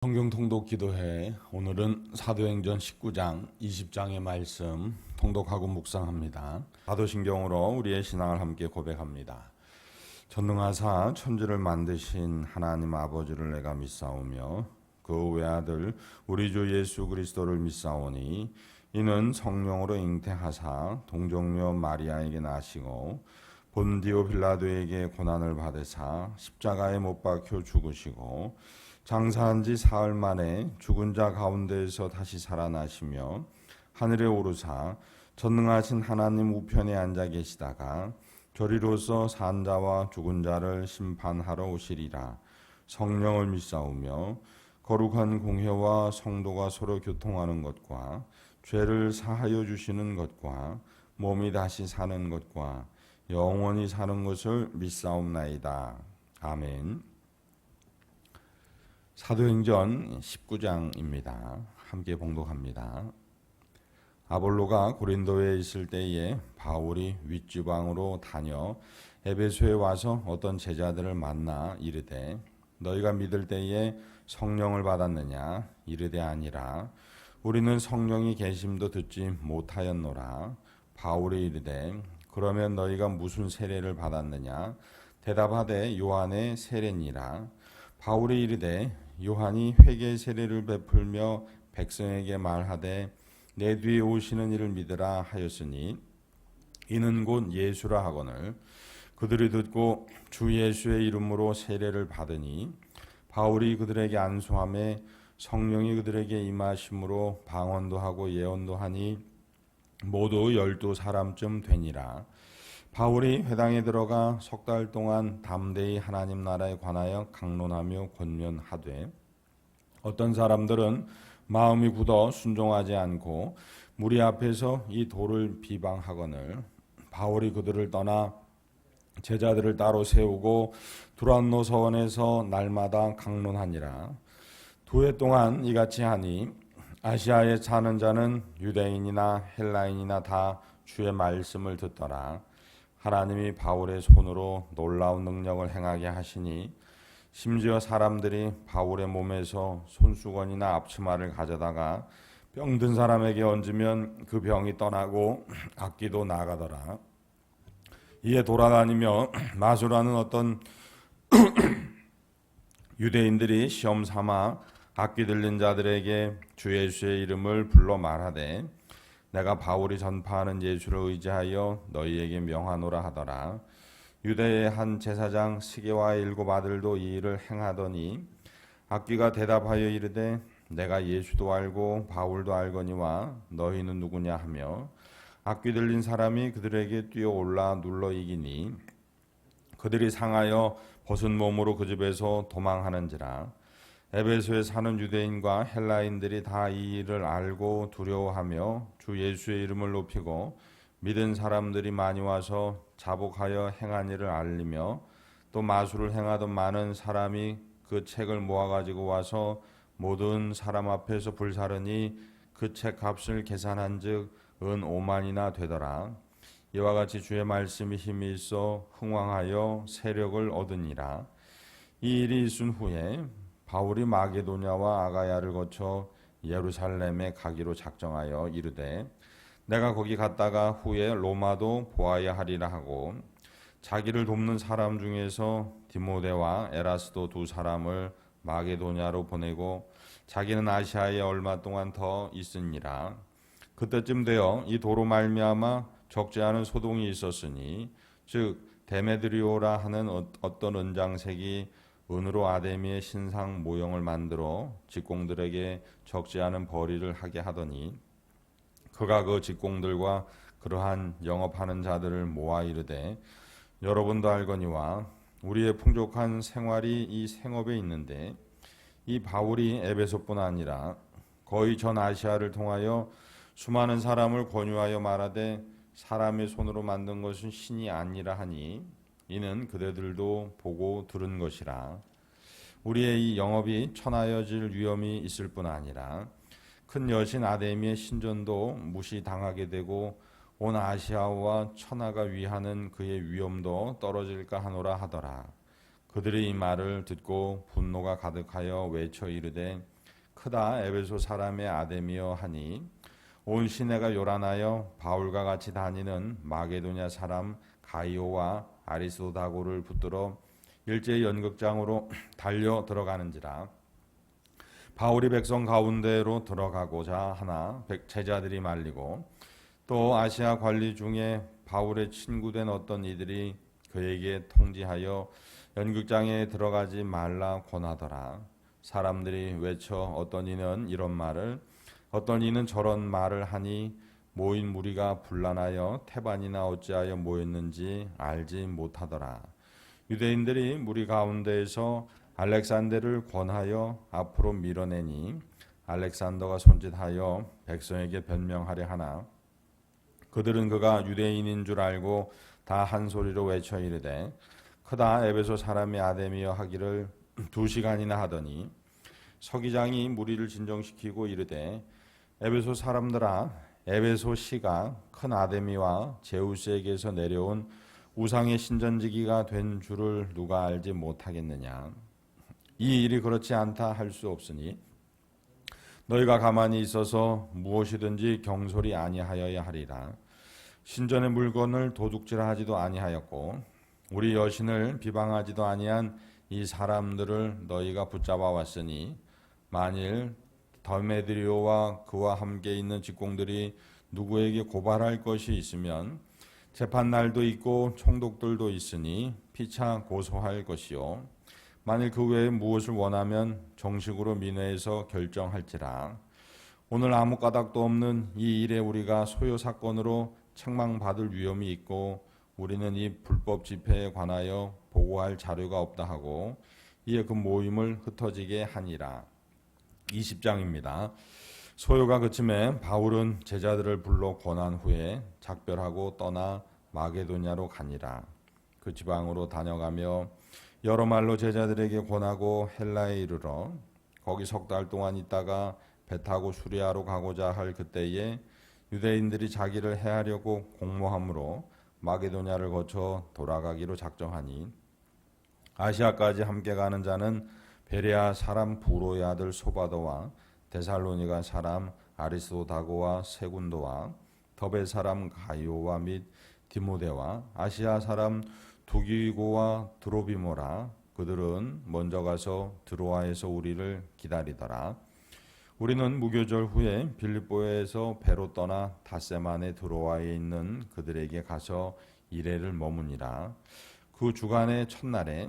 성경 통독 기도회. 오늘은 사도행전 19장 20장의 말씀 통독하고 묵상합니다. 사도신경으로 우리의 신앙을 함께 고백합니다. 전능하사 천지를 만드신 하나님 아버지를 내가 믿사오며 그 외아들 우리 주 예수 그리스도를 믿사오니 이는 성령으로 잉태하사 동정녀 마리아에게 나시고 본디오 빌라도에게 고난을 받으사 십자가에 못 박혀 죽으시고 장사한 지 사흘 만에 죽은 자 가운데에서 다시 살아나시며 하늘에 오르사 전능하신 하나님 우편에 앉아 계시다가 저리로서 산 자와 죽은 자를 심판하러 오시리라. 성령을 믿사오며 거룩한 공회와 성도가 서로 교통하는 것과 죄를 사하여 주시는 것과 몸이 다시 사는 것과 영원히 사는 것을 믿사옵나이다. 아멘. 사도행전 19장입니다. 함께 봉독합니다. 아볼로가 고린도에 있을 때에 바울이 윗지방으로 다녀 에베소에 와서 어떤 제자들을 만나 이르되 너희가 믿을 때에 성령을 받았느냐? 이르되 아니라 우리는 성령이 계심도 듣지 못하였노라. 바울이 이르되 그러면 너희가 무슨 세례를 받았느냐? 대답하되 요한의 세례니라. 바울이 이르되 요한이 회개 세례를 베풀며 백성에게 말하되 내 뒤에 오시는 이를 믿으라 하였으니 이는 곧 예수라 하거늘 그들이 듣고 주 예수의 이름으로 세례를 받으니 바울이 그들에게 안수하매 성령이 그들에게 임하심으로 방언도 하고 예언도 하니 모두 12사람쯤 되니라. 바울이 회당에 들어가 석 달 동안 담대히 하나님 나라에 관하여 강론하며 권면하되 어떤 사람들은 마음이 굳어 순종하지 않고 무리 앞에서 이 돌을 비방하거늘 바울이 그들을 떠나 제자들을 따로 세우고 두란노 서원에서 날마다 강론하니라. 2해 동안 이같이 하니 아시아에 사는 자는 유대인이나 헬라인이나 다 주의 말씀을 듣더라. 하나님이 바울의 손으로 놀라운 능력을 행하게 하시니 심지어 사람들이 바울의 몸에서 손수건이나 앞치마를 가져다가 병든 사람에게 얹으면 그 병이 떠나고 악기도 나가더라. 이에 돌아다니며 마술하는 어떤 유대인들이 시험 삼아 악기 들린 자들에게 주 예수의 이름을 불러 말하되 내가 바울이 전파하는 예수를 의지하여 너희에게 명하노라 하더라. 유대의 한 제사장 스게와의 7 아들도 이 일을 행하더니 악기가 대답하여 이르되 내가 예수도 알고 바울도 알거니와 너희는 누구냐 하며 악기 들린 사람이 그들에게 뛰어올라 눌러 이기니 그들이 상하여 벗은 몸으로 그 집에서 도망하는지라. 에베소에 사는 유대인과 헬라인들이 다 이 일을 알고 두려워하며 주 예수의 이름을 높이고 믿은 사람들이 많이 와서 자복하여 행한 일을 알리며 또 마술을 행하던 많은 사람이 그 책을 모아가지고 와서 모든 사람 앞에서 불사르니 그 책 값을 계산한즉 은 5만이나 되더라. 이와 같이 주의 말씀이 힘이 있어 흥왕하여 세력을 얻으니라. 이 일이 있은 후에 바울이 마게도냐와 아가야를 거쳐 예루살렘에 가기로 작정하여 이르되 내가 거기 갔다가 후에 로마도 보아야 하리라 하고 자기를 돕는 사람 중에서 디모데와 에라스도 2 사람을 마게도냐로 보내고 자기는 아시아에 얼마 동안 더 있으니라. 그때쯤 되어 이 도로 말미암아 적지 않은 소동이 있었으니 즉 데메드리오라 하는 어떤 은장색이 은으로 아데미의 신상 모형을 만들어 직공들에게 적지 않은 벌이를 하게 하더니 그가 그 직공들과 그러한 영업하는 자들을 모아 이르되 여러분도 알거니와 우리의 풍족한 생활이 이 생업에 있는데 이 바울이 에베소뿐 아니라 거의 전 아시아를 통하여 수많은 사람을 권유하여 말하되 사람의 손으로 만든 것은 신이 아니라 하니 이는 그대들도 보고 들은 것이라. 우리의 이 영업이 천하여질 위험이 있을 뿐 아니라 큰 여신 아데미의 신전도 무시당하게 되고 온 아시아와 천하가 위하는 그의 위엄도 떨어질까 하노라 하더라. 그들이 이 말을 듣고 분노가 가득하여 외쳐 이르되 크다 에베소 사람의 아데미여 하니 온 시내가 요란하여 바울과 같이 다니는 마게도냐 사람 가이오와 아리스도다고를 붙들어 일제히 연극장으로 달려 들어가는지라. 바울이 백성 가운데로 들어가고자 하나 제자들이 말리고 또 아시아 관리 중에 바울의 친구된 어떤 이들이 그에게 통지하여 연극장에 들어가지 말라 권하더라. 사람들이 외쳐 어떤 이는 이런 말을 어떤 이는 저런 말을 하니 모인 무리가 분란하여 태반이나 어찌하여 모였는지 알지 못하더라. 유대인들이 무리 가운데에서 알렉산더를 권하여 앞으로 밀어내니 알렉산더가 손짓하여 백성에게 변명하려 하나 그들은 그가 유대인인 줄 알고 다 한 소리로 외쳐 이르되 크다 에베소 사람이 아데미여 하기를 2시간이나 하더니 서기장이 무리를 진정시키고 이르되 에베소 사람들아 에베소 시가 큰 아데미와 제우스에게서 내려온 우상의 신전지기가 된 줄을 누가 알지 못하겠느냐. 이 일이 그렇지 않다 할 수 없으니 너희가 가만히 있어서 무엇이든지 경솔이 아니하여야 하리라. 신전의 물건을 도둑질하지도 아니하였고 우리 여신을 비방하지도 아니한 이 사람들을 너희가 붙잡아 왔으니 만일 데메드리오와 그와 함께 있는 직공들이 누구에게 고발할 것이 있으면 재판날도 있고 총독들도 있으니 피차 고소할 것이요 만일 그 외에 무엇을 원하면 정식으로 민회에서 결정할지라. 오늘 아무 까닭도 없는 이 일에 우리가 소요 사건으로 책망받을 위험이 있고 우리는 이 불법 집회에 관하여 보고할 자료가 없다 하고 이에 그 모임을 흩어지게 하니라. 20장입니다. 소요가 그침에 바울은 제자들을 불러 권한 후에 작별하고 떠나 마게도냐로 가니라. 그 지방으로 다녀가며 여러 말로 제자들에게 권하고 헬라에 이르러 거기 3달 동안 있다가 배 타고 수리아로 가고자 할 그때에 유대인들이 자기를 해하려고 공모함으로 마게도냐를 거쳐 돌아가기로 작정하니 아시아까지 함께 가는 자는 베레아 사람 부로의 아들 소바도와 데살로니가 사람 아리스도다고와 세군도와 더베 사람 가이오와 및 디모데와 아시아 사람 두기고와 드로비모라. 그들은 먼저 가서 드로아에서 우리를 기다리더라. 우리는 무교절 후에 빌립보에서 배로 떠나 닷새만에 드로아에 있는 그들에게 가서 이레를 머무니라. 그 주간의 첫날에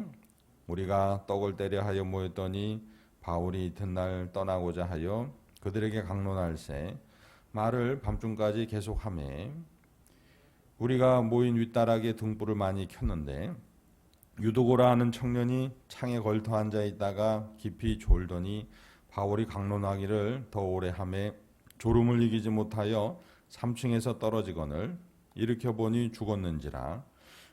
우리가 떡을 떼려 하여 모였더니 바울이 이튿날 떠나고자 하여 그들에게 강론할세 말을 밤중까지 계속하매 우리가 모인 윗다락에 등불을 많이 켰는데 유도고라 하는 청년이 창에 걸터 앉아 있다가 깊이 졸더니 바울이 강론하기를 더 오래 하매 졸음을 이기지 못하여 3층에서 떨어지거늘 일으켜 보니 죽었는지라.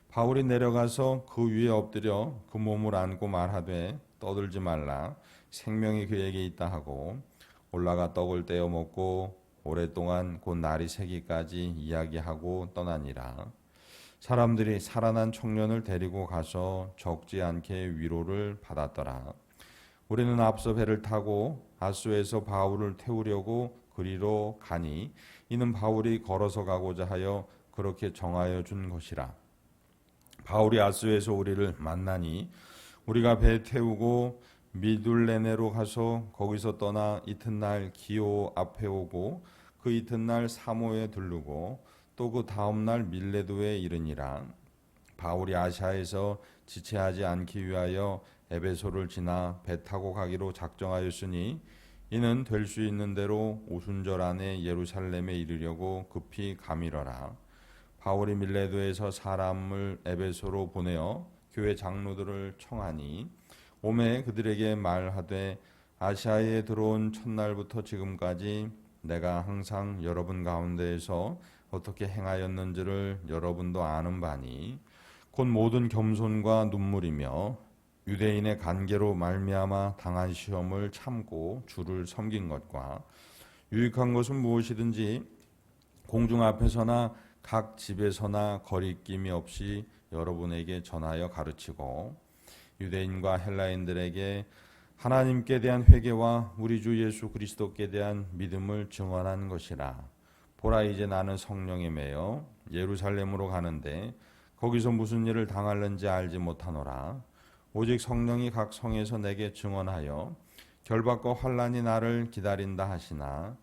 바울이 내려가서 그 위에 엎드려 그 몸을 안고 말하되 떠들지 말라 생명이 그에게 있다 하고 올라가 떡을 떼어 먹고 오랫동안 곧 날이 새기까지 이야기하고 떠나니라. 사람들이 살아난 청년을 데리고 가서 적지 않게 위로를 받았더라. 우리는 앞서 배를 타고 아수에서 바울을 태우려고 그리로 가니 이는 바울이 걸어서 가고자 하여 그렇게 정하여 준 것이라. 바울이 아수에서 우리를 만나니 우리가 배 태우고 미둘레네로 가서 거기서 떠나 이튿날 기오 앞에 오고 그 이튿날 사모에 들르고 또 그 다음날 밀레도에 이르니라. 바울이 아시아에서 지체하지 않기 위하여 에베소를 지나 배 타고 가기로 작정하였으니 이는 될 수 있는 대로 오순절 안에 예루살렘에 이르려고 급히 가미러라. 바울이 밀레도에서 사람을 에베소로 보내어 교회 장로들을 청하니 오매 그들에게 말하되 아시아에 들어온 첫날부터 지금까지 내가 항상 여러분 가운데에서 어떻게 행하였는지를 여러분도 아는 바니 곧 모든 겸손과 눈물이며 유대인의 관계로 말미암아 당한 시험을 참고 주를 섬긴 것과 유익한 것은 무엇이든지 공중 앞에서나 각 집에서나 거리낌이 없이 여러분에게 전하여 가르치고 유대인과 헬라인들에게 하나님께 대한 회개와 우리 주 예수 그리스도께 대한 믿음을 증언한 것이라. 보라, 이제 나는 성령에 매여 예루살렘으로 가는데 거기서 무슨 일을 당할는지 알지 못하노라. 오직 성령이 각 성에서 내게 증언하여 결박과 환난이 나를 기다린다 하시나,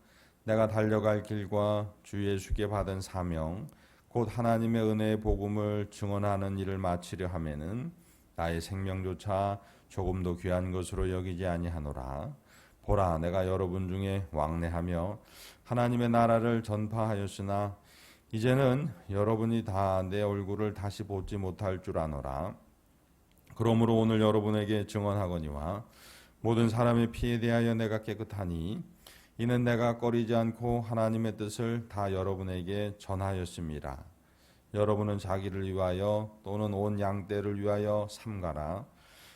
내가 달려갈 길과 주 예수께 받은 사명 곧 하나님의 은혜의 복음을 증언하는 일을 마치려 하면은 나의 생명조차 조금도 귀한 것으로 여기지 아니하노라. 보라, 내가 여러분 중에 왕래하며 하나님의 나라를 전파하였으나 이제는 여러분이 다 내 얼굴을 다시 보지 못할 줄 아노라. 그러므로 오늘 여러분에게 증언하거니와 모든 사람의 피에 대하여 내가 깨끗하니 이는 내가 꺼리지 않고 하나님의 뜻을 다 여러분에게 전하였습니다. 여러분은 자기를 위하여 또는 온 양떼를 위하여 삼가라.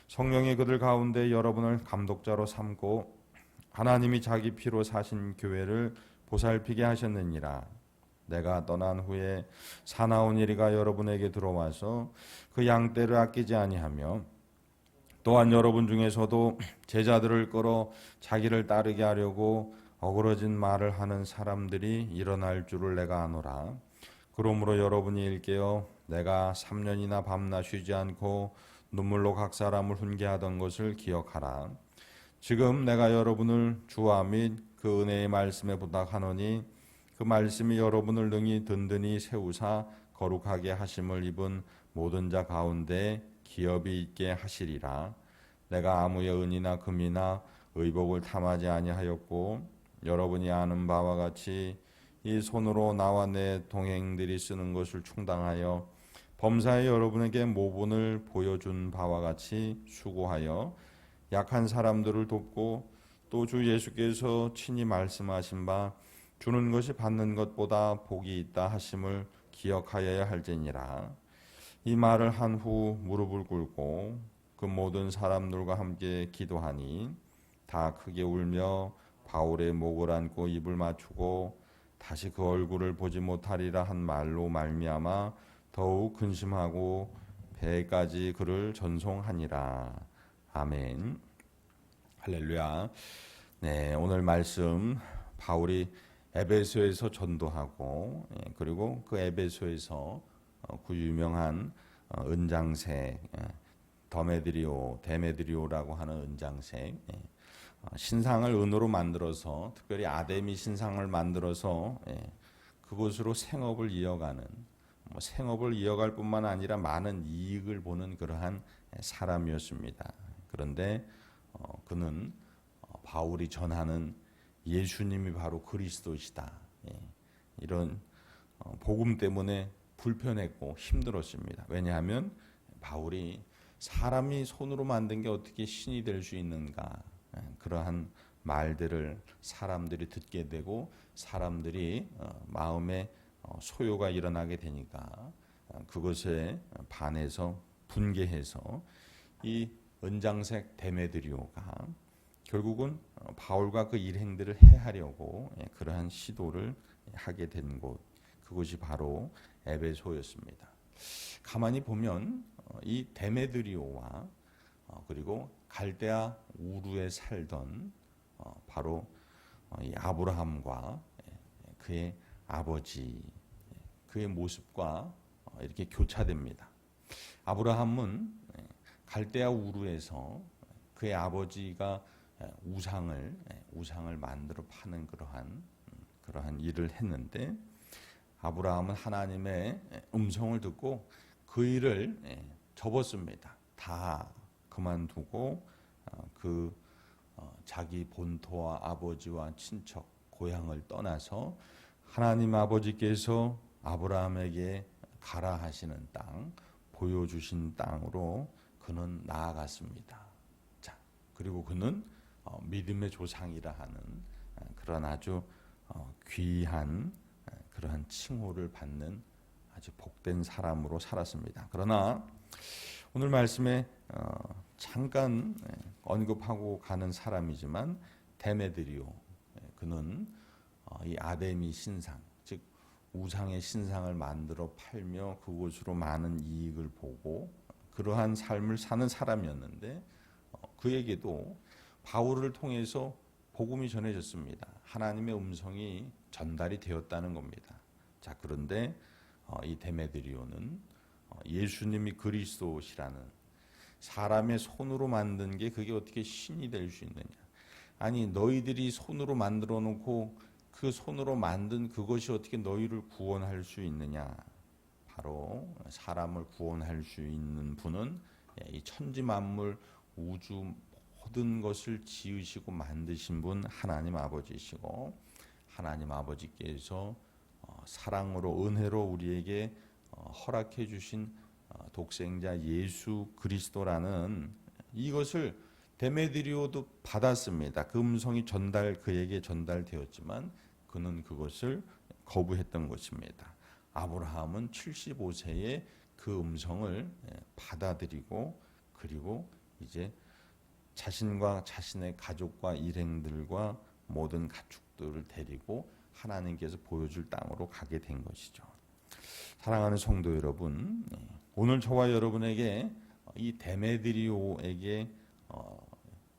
성령이 그들 가운데 여러분을 감독자로 삼고 하나님이 자기 피로 사신 교회를 보살피게 하셨느니라. 내가 떠난 후에 사나운 이리가 여러분에게 들어와서 그 양떼를 아끼지 아니하며 또한 여러분 중에서도 제자들을 끌어 자기를 따르게 하려고 어그러진 말을 하는 사람들이 일어날 줄을 내가 아노라. 그러므로 여러분이 일깨어 내가 3년이나 밤낮 쉬지 않고 눈물로 각 사람을 훈계하던 것을 기억하라. 지금 내가 여러분을 주와 및 그 은혜의 말씀에 부탁하노니 그 말씀이 여러분을 능히 든든히 세우사 거룩하게 하심을 입은 모든 자 가운데 기업이 있게 하시리라. 내가 아무의 은이나 금이나 의복을 탐하지 아니하였고 여러분이 아는 바와 같이 이 손으로 나와 내 동행들이 쓰는 것을 충당하여 범사에 여러분에게 모본을 보여준 바와 같이 수고하여 약한 사람들을 돕고 또 주 예수께서 친히 말씀하신 바 주는 것이 받는 것보다 복이 있다 하심을 기억하여야 할지니라. 이 말을 한 후 무릎을 꿇고 그 모든 사람들과 함께 기도하니 다 크게 울며 바울의 목을 안고 입을 맞추고 다시 그 얼굴을 보지 못하리라 한 말로 말미암아 더욱 근심하고 배까지 그를 전송하니라. 아멘. 할렐루야. 네, 오늘 말씀 바울이 에베소에서 전도하고 그리고 그 에베소에서 그 유명한 은장색 데메드리오라고 하는 은장색 신상을 은으로 만들어서 특별히 아데미 신상을 만들어서 그것으로 생업을 이어가는 생업을 이어갈 뿐만 아니라 많은 이익을 보는 그러한 사람이었습니다. 그런데 그는 바울이 전하는 예수님이 바로 그리스도시다. 이런 복음 때문에 불편했고 힘들었습니다. 왜냐하면 바울이 사람이 손으로 만든 게 어떻게 신이 될 수 있는가, 그러한 말들을 사람들이 듣게 되고 사람들이 마음에 소요가 일어나게 되니까 그것에 반해서 분개해서 이 은장색 데메드리오가 결국은 바울과 그 일행들을 해하려고 그러한 시도를 하게 된 곳, 그것이 바로 에베소였습니다. 가만히 보면 이 데메드리오와 그리고 갈대아 우르에 살던 바로 이 아브라함과 그의 아버지, 그의 모습과 이렇게 교차됩니다. 아브라함은 갈대아 우르에서 그의 아버지가 우상을 만들어 파는 그러한 일을 했는데 아브라함은 하나님의 음성을 듣고 그 일을 접었습니다. 다 그만두고 그 자기 본토와 아버지와 친척 고향을 떠나서 하나님 아버지께서 아브라함에게 가라 하시는 땅, 보여주신 땅으로 그는 나아갔습니다. 자, 그리고 그는 믿음의 조상이라 하는 그런 아주 귀한 그러한 칭호를 받는 아주 복된 사람으로 살았습니다. 그러나 오늘 말씀에 잠깐 언급하고 가는 사람이지만 데메드리오, 그는 이 아데미 신상, 즉 우상의 신상을 만들어 팔며 그곳으로 많은 이익을 보고 그러한 삶을 사는 사람이었는데 그에게도 바울을 통해서 복음이 전해졌습니다. 하나님의 음성이 전달이 되었다는 겁니다. 자, 그런데 이 데메드리오는 예수님이 그리스도시라는, 사람의 손으로 만든 게 그게 어떻게 신이 될 수 있느냐. 아니, 너희들이 손으로 만들어 놓고 그 손으로 만든 그것이 어떻게 너희를 구원할 수 있느냐. 바로 사람을 구원할 수 있는 분은 이 천지 만물 우주 모든 것을 지으시고 만드신 분 하나님 아버지시고, 하나님 아버지께서 사랑으로 은혜로 우리에게 허락해 주신 독생자 예수 그리스도라는 이것을 데메드리오도 받았습니다. 그 음성이 그에게 전달되었지만 그는 그것을 거부했던 것입니다. 아브라함은 75세에 그 음성을 받아들이고, 그리고 이제 자신과 자신의 가족과 일행들과 모든 가축들을 데리고 하나님께서 보여줄 땅으로 가게 된 것이죠. 사랑하는 성도 여러분, 오늘 저와 여러분에게 이 데메드리오에게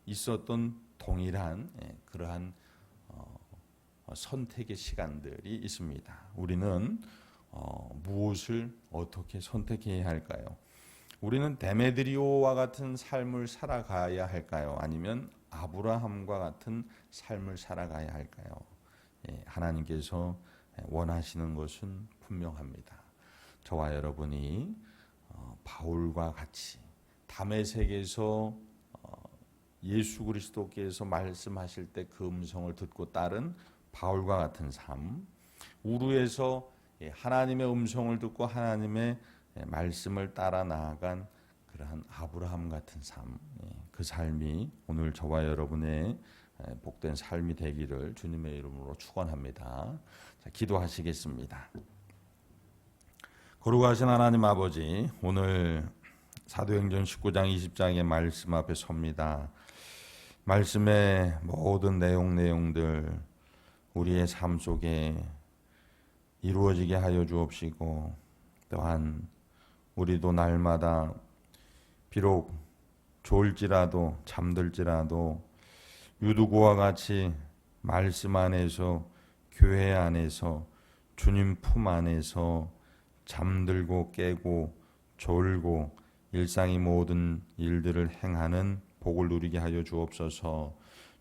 있었던 동일한 그러한 선택의 시간들이 있습니다. 우리는 무엇을 어떻게 선택해야 할까요? 우리는 데메드리오와 같은 삶을 살아가야 할까요? 아니면 아브라함과 같은 삶을 살아가야 할까요? 하나님께서 원하시는 것은 분명합니다. 저와 여러분이 바울과 같이 다메섹에서 예수 그리스도께서 말씀하실 때 그 음성을 듣고 따른 바울과 같은 삶, 우루에서 하나님의 음성을 듣고 하나님의 말씀을 따라 나아간 그러한 아브라함 같은 삶, 그 삶이 오늘 저와 여러분의 복된 삶이 되기를 주님의 이름으로 축원합니다. 자, 기도하시겠습니다. 거룩하신 하나님 아버지, 오늘 사도행전 19장 20장의 말씀 앞에 섭니다. 말씀의 모든 내용들 우리의 삶 속에 이루어지게 하여 주옵시고, 또한 우리도 날마다 비록 졸지라도 잠들지라도 유두고와 같이 말씀 안에서, 교회 안에서, 주님 품 안에서 잠들고 깨고 졸고 일상의 모든 일들을 행하는 복을 누리게 하여 주옵소서.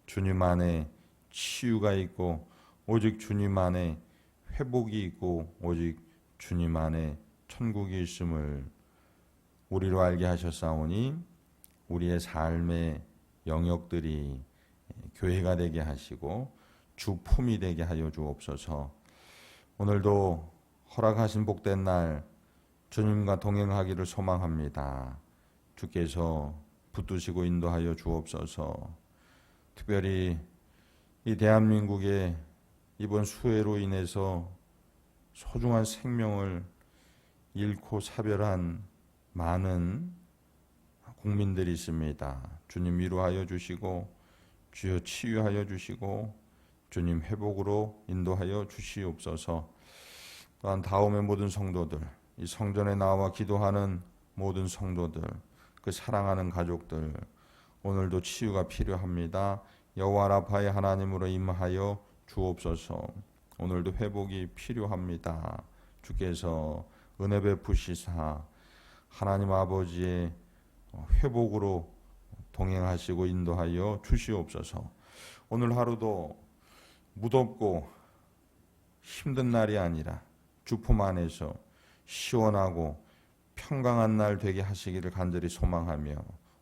주님 안에 치유가 있고 오직 주님 안에 회복이 있고 오직 주님 안에 천국이 있음을 우리로 알게 하셨사오니 우리의 삶의 영역들이 교회가 되게 하시고 주품이 되게 하여 주옵소서. 오늘도 허락하신 복된 날 주님과 동행하기를 소망합니다. 주께서 붙드시고 인도하여 주옵소서. 특별히 이 대한민국의 이번 수해로 인해서 소중한 생명을 잃고 사별한 많은 국민들이 있습니다. 주님 위로하여 주시고 주여 치유하여 주시고 주님 회복으로 인도하여 주시옵소서. 또한 다음의 모든 성도들, 이 성전에 나와 기도하는 모든 성도들, 그 사랑하는 가족들, 오늘도 치유가 필요합니다. 여호와 라파의 하나님으로 임하여 주옵소서. 오늘도 회복이 필요합니다. 주께서 은혜 베푸시사 하나님 아버지의 회복으로 동행하시고 인도하여 주시옵소서. 오늘 하루도 무덥고 힘든 날이 아니라 주품 안에서 시원하고 평강한 날 되게 하시기를 간절히 소망하며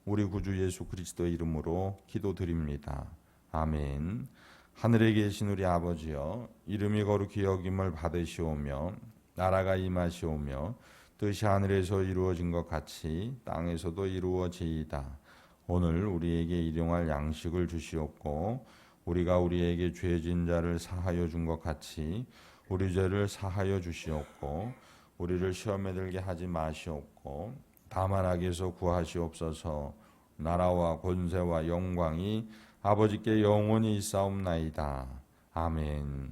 우리 구주 예수 그리스도의 이름으로 기도드립니다. 아멘. 하늘에 계신 우리 아버지여, 이름이 거룩히 여김을 받으시오며 나라가 임하시오며 뜻이 하늘에서 이루어진 것 같이 땅에서도 이루어지이다. 오늘 우리에게 일용할 양식을 주시옵고 우리가 우리에게 죄진 자를 사하여 준 것 같이 우리 죄를 사하여 주시옵고 우리를 시험에 들게 하지 마시옵고 다만 악에서 구하시옵소서. 나라와 권세와 영광이 아버지께 영원히 있사옵나이다. 아멘.